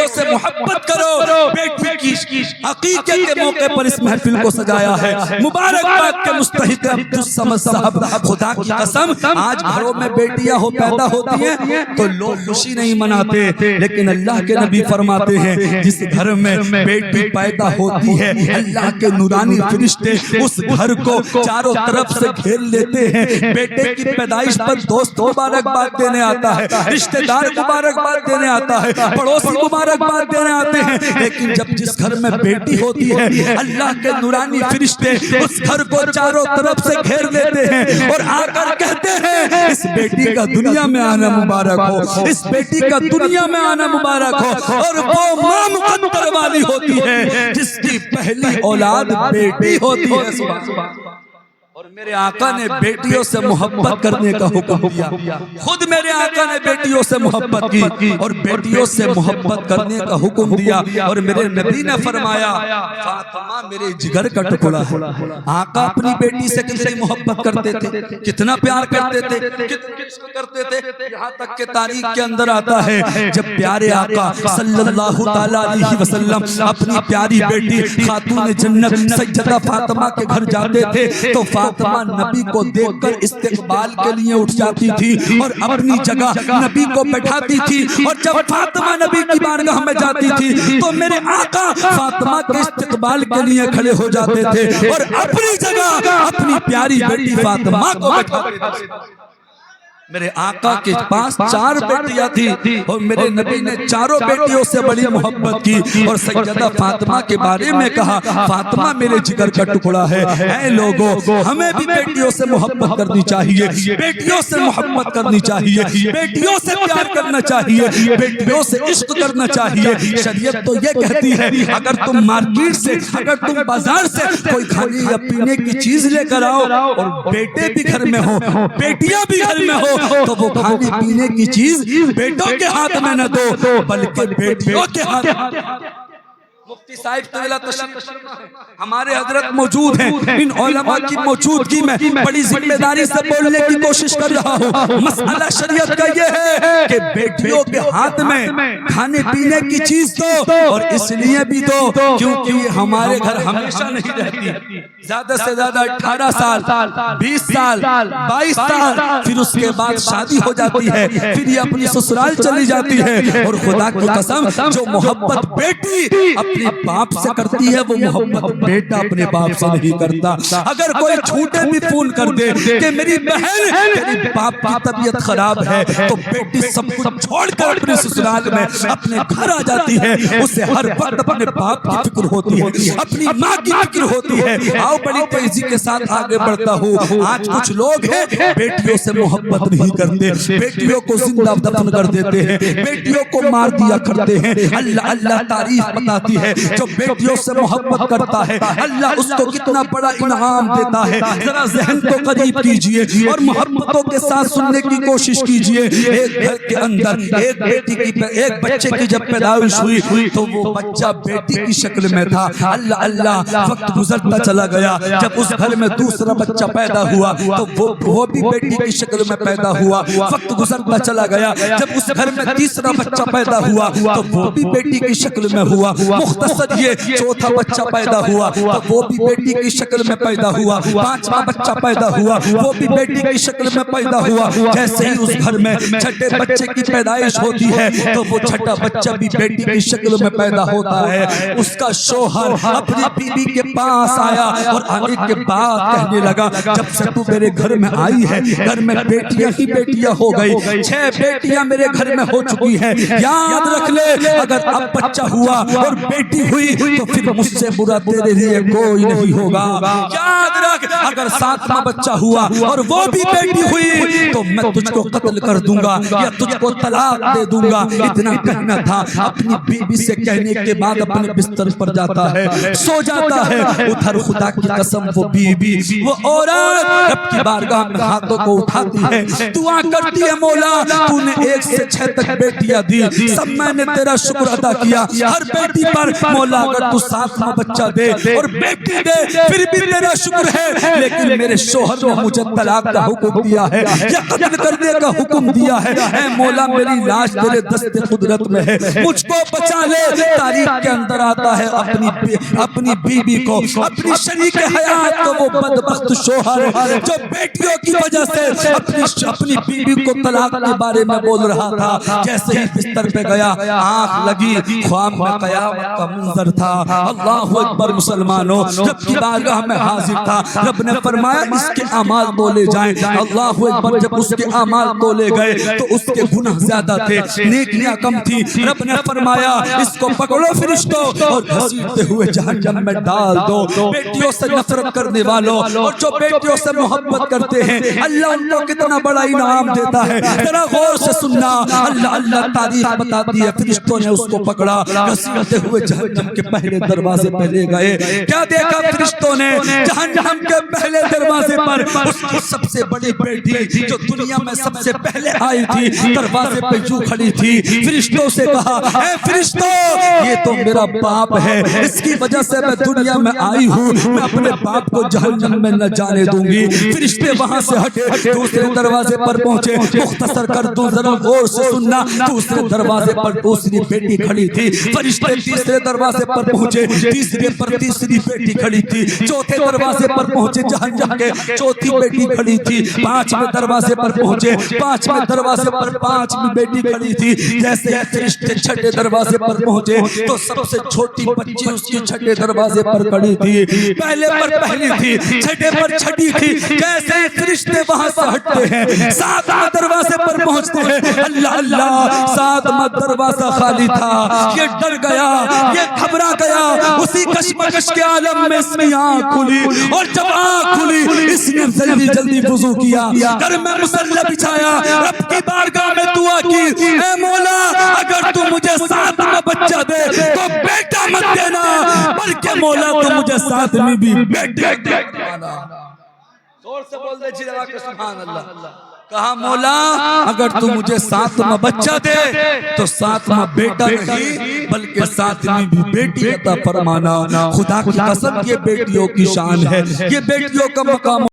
بیٹیوں سے محبت کرو. بیٹی کی عقیقے کے موقع پر اس محفل کو سجایا ہے. مبارکباد کے مستحق عبدالصمد صاحب. خدا کی قسم آج گھروں میں بیٹیاں پیدا ہوتی ہیں تو لوگ خوشی نہیں مناتے, لیکن اللہ کے نبی فرماتے ہیں جس گھر میں بیٹی پیدا ہوتی ہے اللہ کے نورانی فرشتے اس گھر کو چاروں طرف سے گھیر لیتے ہیں. بیٹے کی پیدائش پر دوست مبارکباد دینے آتا ہے, رشتہ دار مبارکباد دینے آتا ہے, پڑوسی مبارکباد دینے آتے ہیں, لیکن جب جس گھر میں بیٹی ہوتی ہے اللہ کے نورانی فرشتے اس گھر کو چاروں طرف سے گھیر لیتے ہیں اور آ کر کہتے ہیں اس بیٹی کا دنیا میں آنا مبارک ہو, اس بیٹی کا دنیا میں آنا مبارک ہو. اور وہ ماں مقدر والی ہوتی ہے جس کی پہلی اولاد بیٹی ہوتی ہے. اور میرے آقا نے بیٹیوں سے محبت کرنے کا حکم دیا. خود میرے آقا نے بیٹیوں سے محبت کی اور بیٹیوں سے محبت کرنے کا حکم دیا. اور میرے نبی نے فرمایا فاطمہ میرے جگر کا ٹکڑا ہے. آقا اپنی بیٹی سے کتنی محبت کرتے تھے, کتنا پیار کرتے تھے, کتنا عشق کرتے تھے. یہاں تک کہ تاریخ کے اندر آتا ہے جب پیارے آقا صلی اللہ تعالی علیہ وسلم اپنی پیاری بیٹی خاتون جنت سیدہ فاطمہ کے گھر جاتے تھے تو فاطمہ نبی کو دیکھ کر استقبال کے لیے اٹھ جاتی تھی اور اپنی جگہ نبی کو بٹھاتی تھی. اور جب فاطمہ نبی کی بارگاہ میں جاتی تھی تو میرے آقا فاطمہ کے استقبال کے لیے کھڑے ہو جاتے تھے اور اپنی جگہ اپنی پیاری بیٹی فاطمہ کو بٹھاتے تھے. میرے آقا کے پاس 4 بیٹیاں تھی اور میرے نبی نے چاروں بیٹیوں سے بڑی محبت کی اور سیدہ فاطمہ کے بارے میں کہا فاطمہ میرے جگر کا ٹکڑا ہے. اے لوگوں ہمیں بھی بیٹیوں سے محبت کرنی چاہیے, بیٹیوں سے محبت کرنی چاہیے, بیٹیوں سے پیار کرنا چاہیے, بیٹیوں سے عشق کرنا چاہیے. شریعت تو یہ کہتی ہے اگر تم مارکیٹ سے اگر تم بازار سے کوئی کھانے یا پینے کی چیز لے کر آؤ اور بیٹے بھی گھر میں ہو بیٹیاں بھی گھر میں ہو تو وہ کھانے پینے کی چیز بیٹوں کے ہاتھ میں نہ دو بلکہ بیٹیوں کے ہاتھ میں. مفتی صاحب طویلہ تشریف ہمارے حضرت موجود ہیں. ان علماء کی موجودگی میں بڑی ذمہ داری سے بولنے کی کوشش کر رہا ہوں. مسئلہ شریعت کا یہ ہے کہ بیٹیوں کے ہاتھ میں کھانے پینے کی چیز دو, اور اس لیے بھی دو کیونکہ یہ ہمارے گھر ہمیشہ نہیں رہتی. زیادہ سے زیادہ 18 سال 20 سال 22 سال پھر اس کے بعد شادی ہو جاتی ہے, پھر یہ اپنی سسرال چلی جاتی ہے. اور خدا کی قسم جو محبت بیٹی اپنے باپ سے کرتی ہے وہ محبت بیٹا اپنے باپ سے نہیں کرتا. اگر کوئی چھوٹے بھی فون کر دے کہ میری بہن میری باپ کی طبیعت خراب ہے تو بیٹی سب کچھ چھوڑ کر اپنے سسرال میں اپنے گھر آ جاتی ہے. اسے ہر وقت اپنے باپ کی فکر ہوتی ہے, اپنی ماں کی فکر ہوتی ہے. آؤ بڑی تیزی کے ساتھ آگے بڑھتا ہوں. آج کچھ لوگ ہیں بیٹیوں سے محبت نہیں کرتے, بیٹیوں کو زندہ دفن کر دیتے ہیں, بیٹیوں کو مار دیا کرتے ہیں. اللہ اللہ تعریف بتاتی ہے جو بیٹیوں سے محبت کرتا ہے اللہ اس کو کتنا بڑا انعام دیتا ہے. ذرا ذہن کو قریب کیجئے اور محبتوں کے ساتھ سننے کی کوشش کیجئے. ایک گھر کے اندر ایک بچے کی جب پیدائش ہوئی تو وہ بچہ بیٹی کی شکل میں تھا. اللہ اللہ وقت گزرتا چلا گیا. جب اس گھر میں دوسرا بچہ پیدا ہوا تو وہ بھی بیٹی کی شکل میں پیدا ہوا. وقت گزرتا چلا گیا. جب اس گھر میں تیسرا بچہ پیدا ہوا تو وہ بھی بیٹی کی شکل میں ہوا. مختصر یہ چوتھا بچہ پیدا ہوا تو وہ بھی بیٹی کی شکل میں پیدا ہوا. 5واں بچہ پیدا ہوا وہ بھی بیٹی کی شکل میں پیدا ہوا. جیسے ہی اس گھر میں چھٹے بچے کی پیدائش ہوتی ہے تو وہ چھٹا بچہ بھی بیٹی کی شکل میں پیدا ہوتا ہے. اس کا شوہر اپنی بیوی کے پاس آیا اور آنے کے بعد کہنے لگا جب سے تو میرے گھر میں آئی ہے گھر میں بیٹیاں ہی بیٹیاں ہو گئی. 6 بیٹیاں میرے گھر میں ہو چکی ہیں. یاد رکھ لے اگر اب بچہ ہوا اور بیٹی ہوئی تو پھر مجھ سے برا تیرے لیے کوئی نہیں ہوگا. یاد رکھ اگر 7واں بچہ ہوا اور وہ بھی بیٹی ہوئی تو میں تجھ کو قتل کر دوں گا یا تجھ کو طلاق دے دوں گا. اتنا کہنا تھا. اپنی بیوی سے کہنے کے بعد اپنے بستر پر جاتا ہے, سو جاتا ہے. ادھر خدا کی قسم وہ بیوی وہ عورت رب کی بارگاہ میں ہاتھوں کو اٹھاتی ہے, دعا کرتی ہے مولا تو نے 1 سے 6 تک بیٹیاں دی, سب میں نے تیرا شکر ادا کیا. ہر بیٹی پر مولا اگر تو ساتواں بچہ دے اور بیٹی دے پھر بھی تیرا شکر ہے، لیکن میرے شوہر نے مجھے طلاق کا حکم دیا ہے یا قتل کرنے کا حکم دیا ہے، اے مولا میری لاش تیرے دست قدرت میں ہے، مجھ کو بچا لے۔ تاریخ کے اندر آتا ہے اپنی بیوی کو، اپنی شریک حیات کو وہ بدبخت شوہر جو بیٹیوں کی وجہ سے اپنی بیوی کو طلاق کے بارے میں بول رہا تھا، جیسے ہی بستر پہ گیا آنکھ لگی، خواب میں قیامت کا منظر تھا۔ اللہ اکبر مسلمانوں، جب کی بارگاہ میں حاضر تھا، رب نے فرمایا اس کے اعمال تولے جائیں۔ اللہ اکبر، جب اس کے اعمال تولے گئے تو اس کے گناہ زیادہ تھے، نیکیاں کم تھی۔ رب نے فرمایا اس کو پکڑو فرشتوں اور گھسیٹتے ہوئے جہنم میں ڈال دو۔ بیٹیوں سے نفرت کرنے والوں اور جو بیٹیوں سے محبت کرتے ہیں، اللہ ان کو کتنا بڑا انعام دیتا ہے، ذرا غور سے سننا۔ اللہ تاریخ بتاتی ہے، فرشتوں نے اس کو پکڑا، گھسیٹتے ہوئے جہنم کے پہلے دروازے پہ لے گئے۔ کیا دیکھا فرشتوں نے؟ جہنم کے پہلے دروازے پر اس کی سب سے بڑی بیٹی جو دنیا میں سب سے پہلے آئی تھی، دروازے پہ یوں کھڑی تھی۔ فرشتوں سے کہا، اے فرشتوں، یہ تو میرا باپ ہے، اس کی وجہ سے میں دنیا میں آئی ہوں، میں اپنے باپ کو جہنم میں نہ جانے دوں گی۔ فرشتے وہاں سے ہٹے، دوسرے دروازے پر پہنچے۔ مختصر کر دوں، ذرا غور سے سننا۔ دوسرے دروازے پر دوسری بیٹی کھڑی تھی۔ فرشتے تیسرے دروازے پر پہنچے، تیسرے پر تیسری بیٹی کھڑی تھی۔ چوتھے دروازے پر پہنچے، جہنم کے چوتھی بیٹی کھڑی تھی۔ پانچویں دروازے پر پہنچے، پانچویں دروازے پر پانچویں بیٹی کھڑی تھی۔ جیسے فرشتے چھٹے دروازے پر پہنچے تو سب سے چھوٹی بچی اس کی چھٹے دروازے پر کھڑی تھی۔ پہلے پر پہلی تھی، چھٹے پر چھٹی تھی۔ جیسے فرشتے وہاں سے ہٹتے ہیں، ساتواں دروازے پر پہنچتے ہیں، اللہ اللہ، ساتواں دروازہ خالی تھا۔ یہ ڈر گیا، یہ گھبرا گیا، اسی کشمکش کے عالم میں اس کی آنکھ کھلی، اور جب آنکھ کھلی اس نے جلدی جلدی وضو کیا، گھر میں مصلی بچھایا، رب کی بارگاہ میں دعا کی، اے مولا اگر تو مجھے ساتواں بچہ دے تو بیٹا مت دینا، بلکہ مولا تو مجھے ساتویں بھی بیٹے دینا۔ زور سے بول دے جی لگا کہ سبحان اللہ۔ کہا مولا اگر تو مجھے ساتواں بچہ دے تو ساتواں بیٹا نہیں بلکہ ساتویں بھی بیٹی عطا فرمانا۔ خدا کی قسم یہ بیٹیوں کی شان ہے، یہ بیٹیوں کا مقام